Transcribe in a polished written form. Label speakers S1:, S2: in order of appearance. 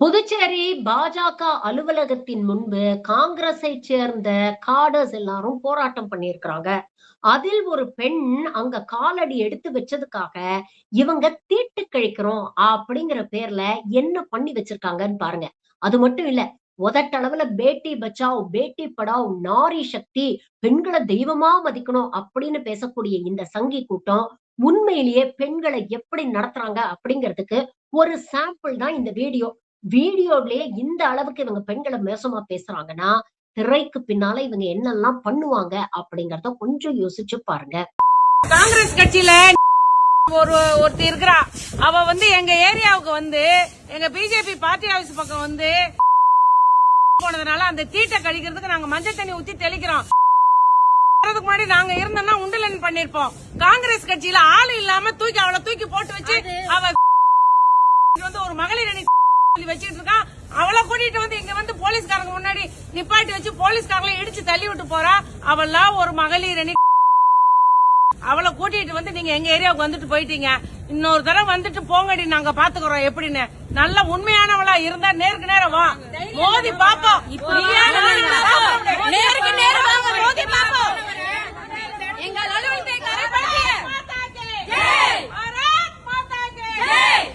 S1: புதுச்சேரி பாஜக அலுவலகத்தின் முன்பு காங்கிரஸை சேர்ந்த காடர்ஸ் எல்லாரும் போராட்டம் பண்ணியிருக்கிறாங்க. அதில் ஒரு பெண் அங்க காலடி எடுத்து வச்சதுக்காக இவங்க தீட்டு கழிக்கிறோம் அப்படிங்கிற பேர்ல என்ன பண்ணி வச்சிருக்காங்கன்னு பாருங்க. அது மட்டும் இல்ல, உதட்டளவுல பேட்டி பச்சாவ் பேட்டி படாவ் நாரி சக்தி, பெண்களை தெய்வமா மதிக்கணும் அப்படின்னு பேசக்கூடிய இந்த சங்கி கூட்டம் உண்மையிலேயே பெண்களை எப்படி நடத்துறாங்க அப்படிங்கிறதுக்கு ஒரு சாம்பிள் தான் இந்த வீடியோ. வீடியோலயே இந்த அளவுக்கு இவங்க பெண்கள மோசமா பேசுறாங்கன்னா, திரைக்கு பின்னால இவங்க என்னெல்லாம் பண்ணுவாங்க அப்படிங்கறத கொஞ்சம் யோசிச்சு பாருங்க.
S2: காங்கிரஸ் கட்சியில ஒருத்தி இருக்கிறா. அவ எங்க ஏரியாவுக்கு எங்க பிஜேபி பார்ட்டி ஆபீஸ் பக்கம் போனதுனால அந்த தீட்டை கழிக்கிறதுக்கு நாங்க மஞ்சள் தண்ணி ஊத்தி தெளிக்கிறோம். முன்னாடி நாங்க இருந்தோம்னா உண்டலன் பண்ணிருப்போம். காங்கிரஸ் கட்சியில ஆளு இல்லாம அவளை தூக்கி போட்டு வச்சு அவ ஒரு மகளிர் அணி வச்சுட்டு இருக்கான். அவளை கூட்டிட்டு இங்க போலீஸ்காரங்க முன்னாடி நிப்பாட்டி வச்சு போலீஸ்காரங்களை இடிச்சு தள்ளி விட்டு போறா. அவெல்லாம் ஒரு மகளிர் அணி. அவளை கூட்டிட்டு நீங்க எங்க ஏரியாவுக்கு வந்துட்டு போயிட்டீங்க. இன்னொரு தடவை போங்கடி, நாங்க பாத்துக்கிறோம் எப்படின்னு. நல்ல உண்மையானவளா இருந்தா நேருக்கு நேரம் வா, மோதி பாப்போம். நேருக்கு நேரம்